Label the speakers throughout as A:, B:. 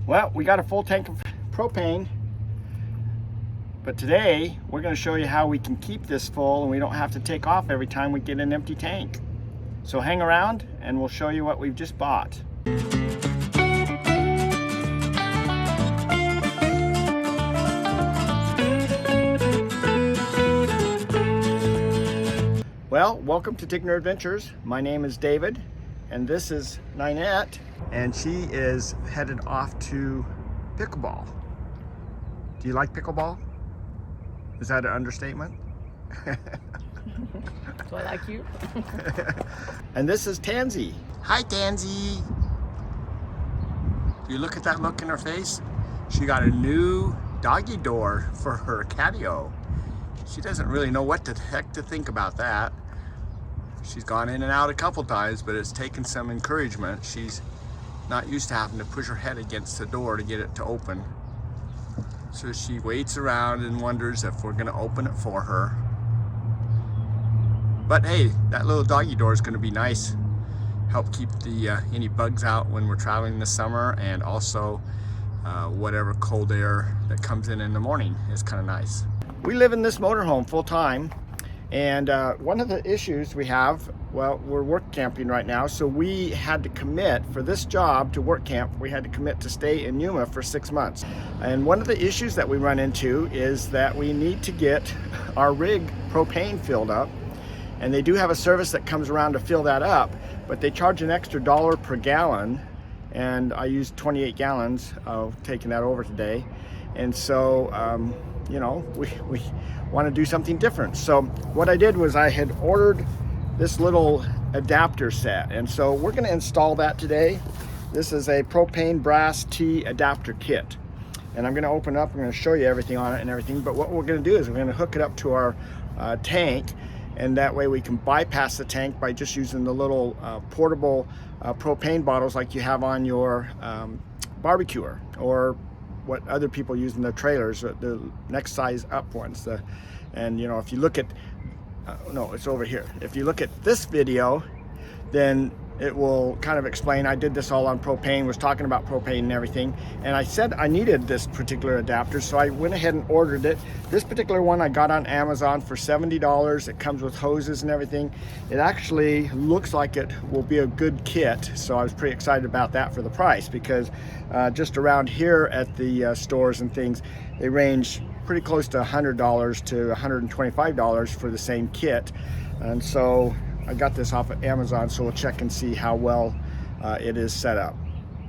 A: Well, we got a full tank of propane, but today we're going to show you how we can keep this full and we don't have to take off every time we get an empty tank. So hang around and we'll show you what we've just bought. Well, welcome to Tigner Adventures. My name is David, and this is Ninette, and she is headed off to pickleball. Do you like pickleball? Is that an understatement?
B: Do I like you?
A: And this is Tansy. Hi, Tansy. Do you look at that look in her face? She got a new doggy door for her catio. She doesn't really know what the heck to think about that. She's gone in and out a couple times, but it's taken some encouragement. She's not used to having to push her head against the door to get it to open. So she waits around and wonders if we're gonna open it for her. But hey, that little doggy door is gonna be nice. Help keep the any bugs out when we're traveling this summer, and also whatever cold air that comes in the morning is kind of nice. We live in this motorhome full time, and one of the issues we have, well, we're work camping right now, so we had to commit for this job to work camp. We had to commit to stay in Yuma for 6 months. And one of the issues that we run into is that we need to get our rig propane filled up, and they do have a service that comes around to fill that up, but they charge an extra $1 per gallon, and I used 28 gallons of taking that over today. And so you know, we want to do something different. So what I did was I had ordered this little adapter set, and so we're going to install that today. This is a propane brass T adapter kit, and I'm going to open up. I'm going to show you everything on it and everything, but what we're going to do is we're going to hook it up to our tank, and that way we can bypass the tank by just using the little portable propane bottles like you have on your barbecuer, or what other people use in their trailers, the next size up ones. And you know, if you look at, no, it's over here. If you look at this video, then it will kind of explain. I did this all on propane, was talking about propane and everything, and I said I needed this particular adapter, so I went ahead and ordered it. This particular one I got on Amazon for $70. It comes with hoses and everything. It actually looks like it will be a good kit, so I was pretty excited about that for the price, because just around here at the stores and things, they range pretty close to $100 to $125 for the same kit. And so I got this off of Amazon, so we'll check and see how well it is set up.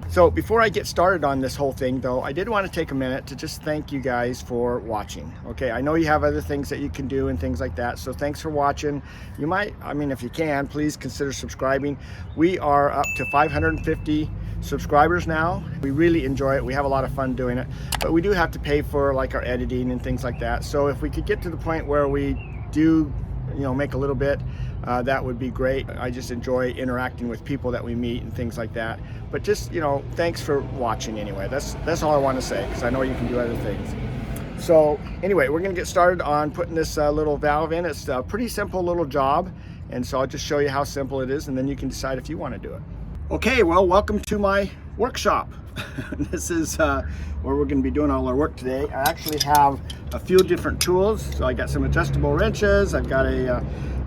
A: So before I get started on this whole thing though, I did want to take a minute to just thank you guys for watching. Okay, I know you have other things that you can do and things like that, so thanks for watching. You might, I mean, if you can, please consider subscribing. We are up to 550 subscribers now. We really enjoy it. We have a lot of fun doing it, but we do have to pay for like our editing and things like that. So if we could get to the point where we do, you know, make a little bit, that would be great. I just enjoy interacting with people that we meet and things like that. But just, you know, thanks for watching anyway. That's all I want to say, because I know you can do other things. So anyway, we're going to get started on putting this little valve in. It's a pretty simple little job, and so I'll just show you how simple it is, and then you can decide if you want to do it. Okay, well, welcome to my workshop. This is where we're going to be doing all our work today. I actually have a few different tools. So I got some adjustable wrenches. I've got a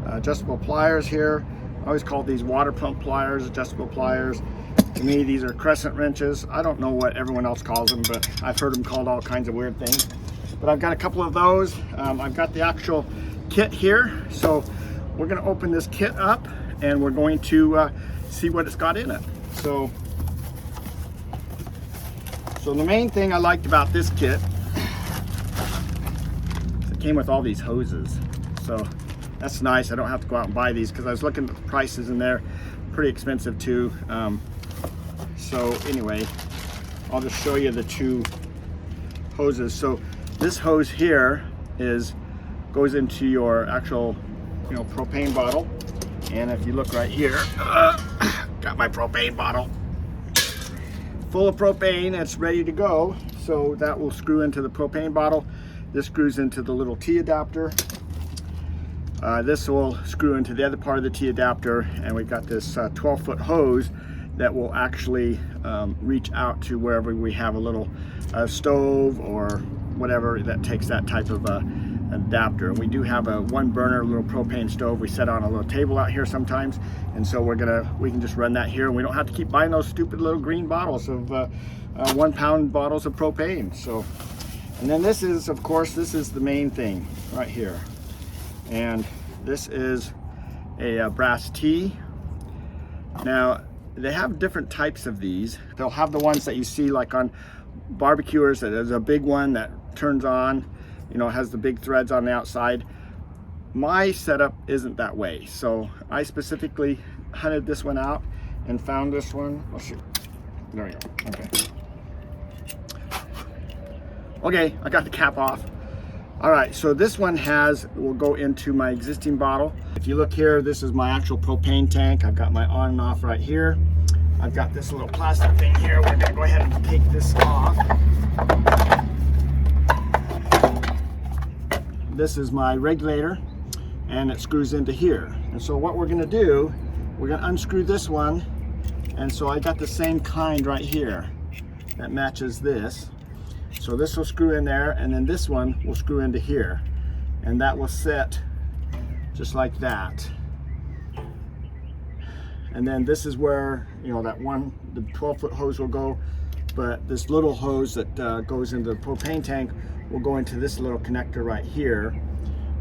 A: adjustable pliers here. I always call these water pump pliers, adjustable pliers. To me, these are crescent wrenches. I don't know what everyone else calls them, but I've heard them called all kinds of weird things. But I've got a couple of those. I've got the actual kit here. So we're going to open this kit up, and we're going to see what it's got in it. So the main thing I liked about this kit, it came with all these hoses. So that's nice. I don't have to go out and buy these, because I was looking at the prices and they're pretty expensive too. So anyway, I'll just show you the two hoses. So this hose here goes into your actual, you know, propane bottle. And if you look right here, got my propane bottle full of propane that's ready to go. So that will screw into the propane bottle. This screws into the little T adapter. This will screw into the other part of the T adapter, and we've got this 12-foot hose that will actually reach out to wherever we have a little stove or whatever that takes that type of adapter. We do have a 1 burner little propane stove we set on a little table out here sometimes, and so we can just run that here, and we don't have to keep buying those stupid little green bottles of 1 pound bottles of propane. So, and then this is, of course, this is the main thing right here, and this is a brass T. Now they have different types of these. They'll have the ones that you see like on barbecuers, that there's a big one that turns on, you know, has the big threads on the outside. My setup isn't that way, so I specifically hunted this one out and found this one. Oh shoot, there we go. Okay, I got the cap off. All right, so this one will go into my existing bottle. If you look here, this is my actual propane tank. I've got my on and off right here. I've got this little plastic thing here. We're gonna go ahead and take this off. This is my regulator, and it screws into here. And so what we're gonna do, we're gonna unscrew this one. And so I got the same kind right here that matches this. So this will screw in there, and then this one will screw into here, and that will sit just like that. And then this is where, you know, the 12-foot hose will go, but this little hose that goes into the propane tank will go into this little connector right here,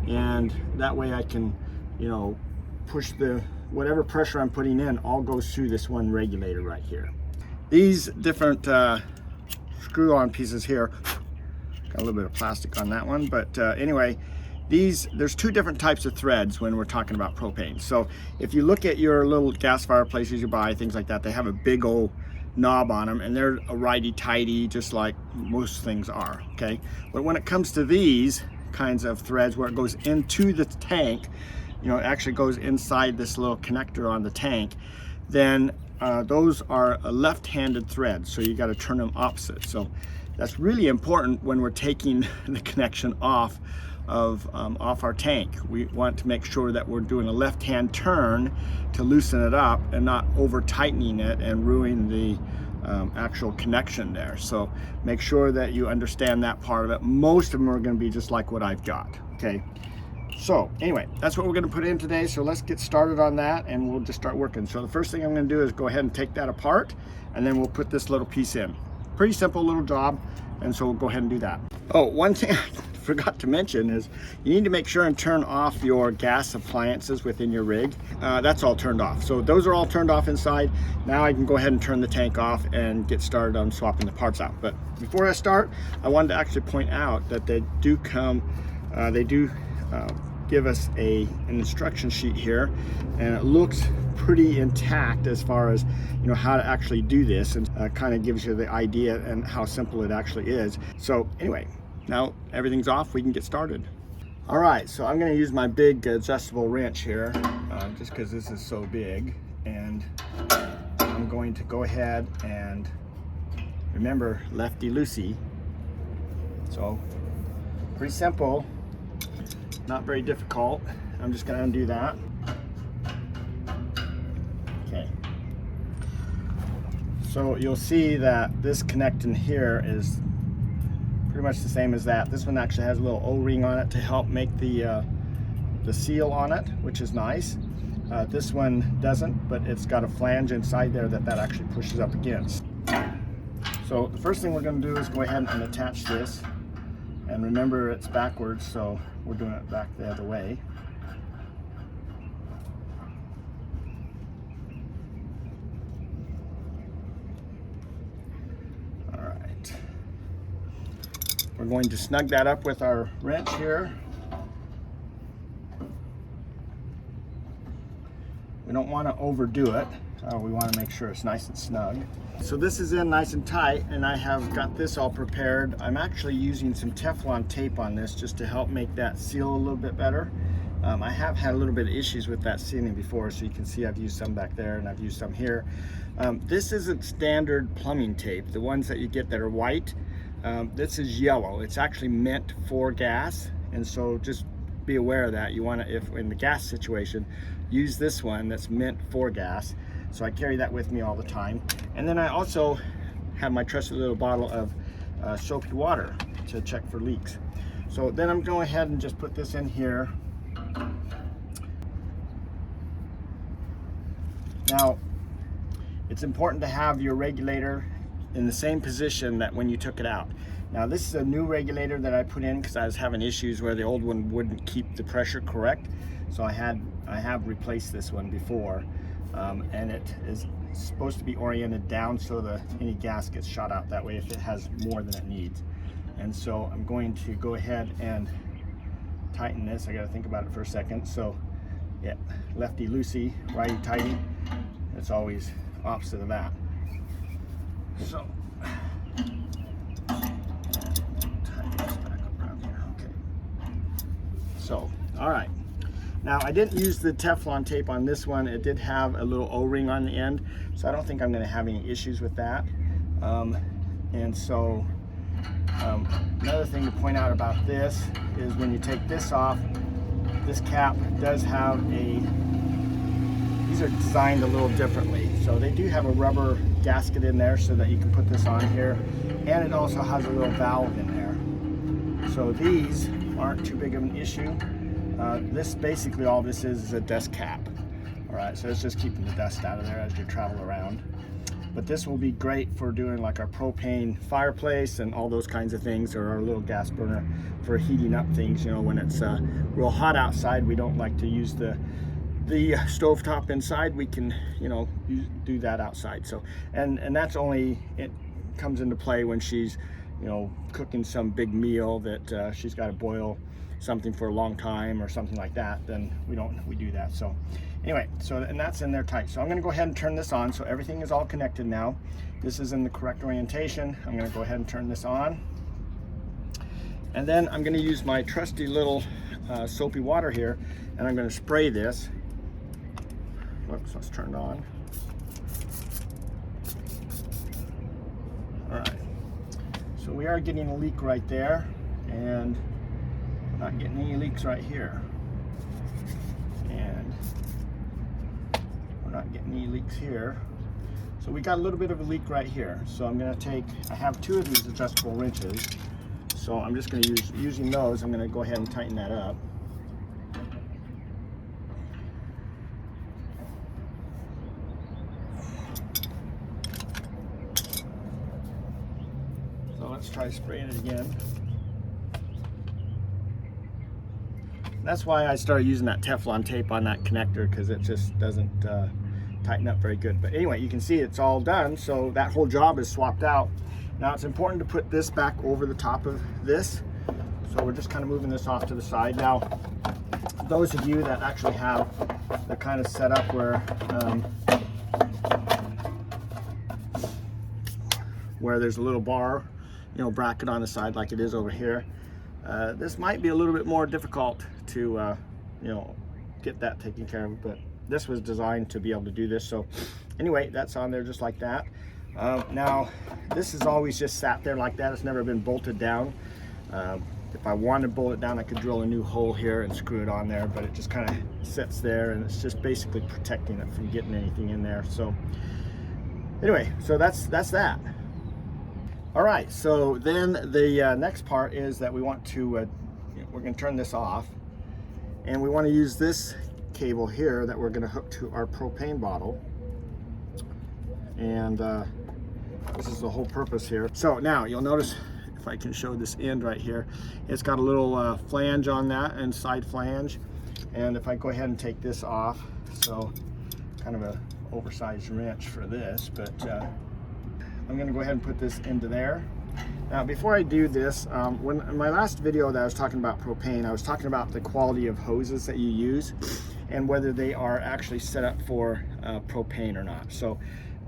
A: and that way I can, you know, push whatever pressure I'm putting in all goes through this one regulator right here. These different screw-on pieces here, got a little bit of plastic on that one, but anyway, there's 2 different types of threads when we're talking about propane. So if you look at your little gas fireplaces you buy, things like that, they have a big old knob on them, and they're a righty-tighty, just like most things are, okay? But when it comes to these kinds of threads where it goes into the tank, you know, it actually goes inside this little connector on the tank, then those are a left-handed thread, so you got to turn them opposite. So that's really important when we're taking the connection off our tank. We want to make sure that we're doing a left-hand turn to loosen it up and not over tightening it and ruin the actual connection there. So make sure that you understand that part of it. Most of them are going to be just like what I've got, okay? So anyway, that's what we're going to put in today. So let's get started on that, and we'll just start working. So the first thing I'm going to do is go ahead and take that apart, and then we'll put this little piece in. Pretty simple little job, and so we'll go ahead and do that. Oh, one thing I forgot to mention is you need to make sure and turn off your gas appliances within your rig. That's all turned off. So those are all turned off inside. Now I can go ahead and turn the tank off and get started on swapping the parts out. But before I start, I wanted to actually point out that they do give us an instruction sheet here, and it looks pretty intact as far as, you know, how to actually do this, and kind of gives you the idea and how simple it actually is. So anyway, now everything's off, we can get started. All right, so I'm going to use my big adjustable wrench here, just because this is so big, and I'm going to go ahead and remember lefty loosey. So pretty simple. Not very difficult. I'm just going to undo that. Okay. So you'll see that this connecting here is pretty much the same as that. This one actually has a little O-ring on it to help make the seal on it, which is nice. This one doesn't, but it's got a flange inside there that actually pushes up against. So the first thing we're going to do is go ahead and attach this. And remember, it's backwards, so we're doing it back the other way. All right. We're going to snug that up with our wrench here. We don't want to overdo it. We want to make sure it's nice and snug. So this is in nice and tight, and I have got this all prepared. I'm actually using some Teflon tape on this just to help make that seal a little bit better. I have had a little bit of issues with that sealing before, so you can see I've used some back there and I've used some here. This isn't standard plumbing tape. The ones that you get that are white, this is yellow. It's actually meant for gas, and so just be aware of that. You want to, if in the gas situation, use this one that's meant for gas.
B: So I carry that with me all the time. And then I also have my trusty little bottle of soapy water to check for leaks. So then I'm going ahead and just put this in here. Now, it's important to have your regulator in the same position that when you took it out. Now, this is a new regulator that I put in because I was having issues where the old one wouldn't keep the pressure correct. So I have replaced this one before, and it is supposed to be oriented down so that any gas gets shot out that way if it has more than it needs. And so I'm going to go ahead and tighten this. I got to think about it for a second. So yeah, lefty loosey, righty tighty. It's always opposite of that. So tighten this back up around here. Okay. So all right. Now, I didn't use the Teflon tape on this one. It did have a little O-ring on the end, so I don't think I'm going to have any issues with that. And so another thing to point out about this is when you take this off, this cap does have these are designed a little differently. So they do have a rubber gasket in there so that you can put this on here, and it also has a little valve in there. So these aren't too big of an issue. This basically, all this is a dust cap. All right, so it's just keeping the dust out of there as you travel around. But this will be great for doing like our propane fireplace and all those kinds of things, or our little gas burner for heating up things. You know, when it's real hot outside, we don't like to use the stovetop inside. We can, you know, do that outside. So, and that's only, it comes into play when she's, you know, cooking some big meal that she's got to boil something for a long time or something like that. Then we do that. So anyway, and that's in there tight. So I'm going to go ahead and turn this on. So everything is all connected now. This is in the correct orientation. I'm going to go ahead and turn this on, and then I'm going to use my trusty little soapy water here, and I'm going to spray this. Whoops, let's turn it on. All right, so we are getting a leak right there, and not getting any leaks right here, and we're not getting any leaks here. So we got a little bit of a leak right here. So I'm going to I have two of these adjustable wrenches, so I'm just going to using those, I'm going to go ahead and tighten that up. So let's try spraying it again. That's why I started using that Teflon tape on that connector, because it just doesn't tighten up very good. But anyway, you can see it's all done, so that whole job is swapped out. Now it's important to put this back over the top of this. So we're just kind of moving this off to the side. Now, those of you that actually have the kind of setup where there's a little bar, you know, bracket on the side like it is over here, this might be a little bit more difficult to you know, get that taken care of, but this was designed to be able to do this. So anyway, that's on there just like that. Now this has always just sat there like that. It's never been bolted down. If I wanted to bolt it down, I could drill a new hole here and screw it on there, but it just kind of sits there, and it's just basically protecting it from getting anything in there. So anyway, so that's that. All right, so then the next part is that we want to, we're going to turn this off, and we want to use this cable here that we're going to hook to our propane bottle, and this is the whole purpose here. So now you'll notice, if I can show this end right here, it's got a little flange on that, and side flange, and if I go ahead and take this off, so kind of a oversized wrench for this, but I'm going to go ahead and put this into there. Now, before I do this, in my last video that I was talking about propane, I was talking about the quality of hoses that you use and whether they are actually set up for propane or not. So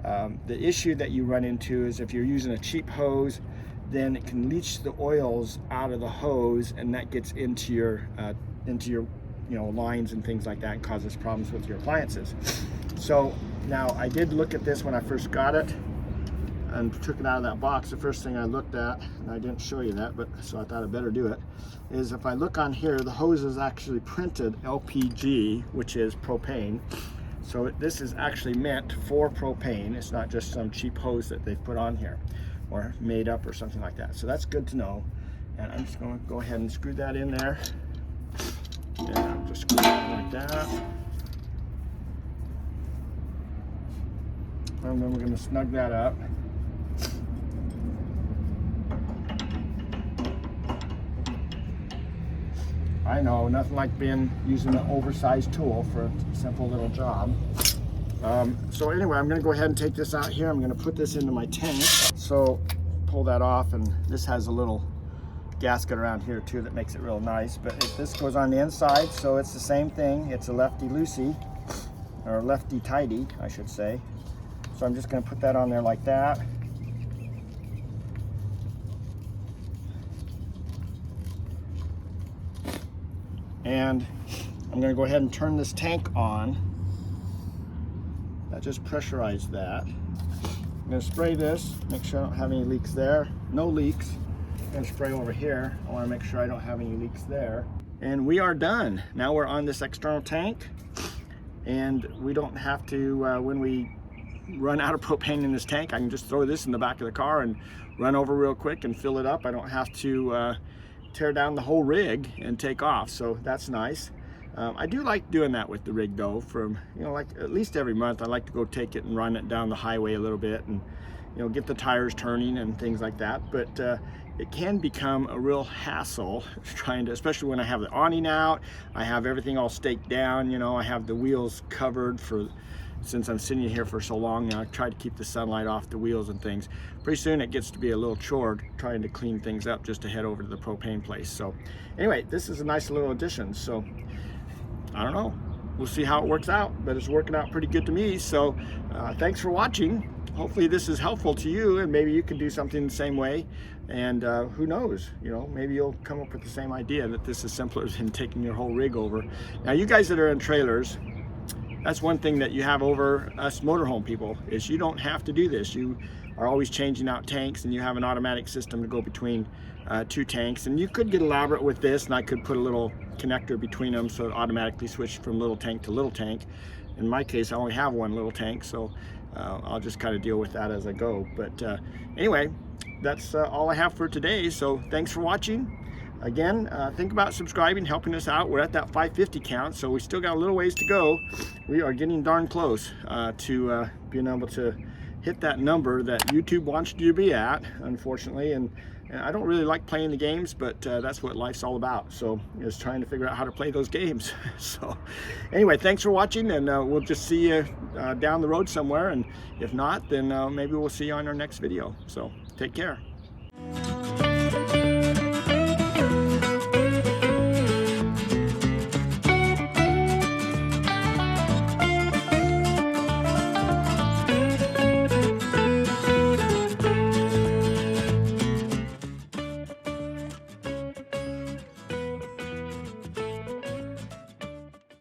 B: the issue that you run into is if you're using a cheap hose, then it can leach the oils out of the hose, and that gets into your you know, lines and things like that, and causes problems with your appliances. So now, I did look at this when I first got it and took it out of that box. The first thing I looked at, and I didn't show you that, but so I thought I'd better do it, is if I look on here, the hose is actually printed LPG, which is propane, So this is actually meant for propane. It's not just some cheap hose that they've put on here or made up or something like that. So that's good to know. And I'm just going to go ahead and screw that in there. And I'll just screw it like that. And then we're going to snug that up. I know, nothing like using an oversized tool for a simple little job. So anyway, I'm going to go ahead and take this out here. I'm going to put this into my tank. So pull that off, and this has a little gasket around here too that makes it real nice. But this goes on the inside, so it's the same thing. It's a lefty-loosey, or lefty-tighty, I should say. So I'm just going to put that on there like that. And I'm going to go ahead and turn this tank on. That just pressurized that. I'm going to spray this, make sure I don't have any leaks there. No leaks. I'm going to spray over here. I want to make sure I don't have any leaks there. And we are done. Now we're on this external tank, and we don't have to, when we run out of propane in this tank, I can just throw this in the back of the car and run over real quick and fill it up. I don't have to tear down the whole rig and take off, so that's nice. I do like doing that with the rig though. From, you know, like at least every month I like to go take it and run it down the highway a little bit and, you know, get the tires turning and things like that. But it can become a real hassle trying to, especially when I have the awning out, I have everything all staked down, you know, I have the wheels covered for, since I'm sitting here for so long now, I try to keep the sunlight off the wheels and things. Pretty soon it gets to be a little chore trying to clean things up just to head over to the propane place. So anyway, this is a nice little addition. So I don't know, we'll see how it works out, but it's working out pretty good to me. So thanks for watching. Hopefully this is helpful to you, and maybe you can do something the same way. And who knows, you know, maybe you'll come up with the same idea, that this is simpler than taking your whole rig over. Now you guys that are in trailers, that's one thing that you have over us motorhome people, is you don't have to do this. You are always changing out tanks, and you have an automatic system to go between two tanks. And you could get elaborate with this, and I could put a little connector between them so it automatically switched from little tank to little tank. In my case, I only have one little tank, so I'll just kind of deal with that as I go. But anyway, that's all I have for today. So thanks for watching. Again, think about subscribing, helping us out. We're at that 550 count, so we still got a little ways to go. We are getting darn close to being able to hit that number that YouTube wants you to be at, unfortunately. And I don't really like playing the games, but that's what life's all about. So is trying to figure out how to play those games. So anyway, thanks for watching, and we'll just see you down the road somewhere. And if not, then maybe we'll see you on our next video. So take care.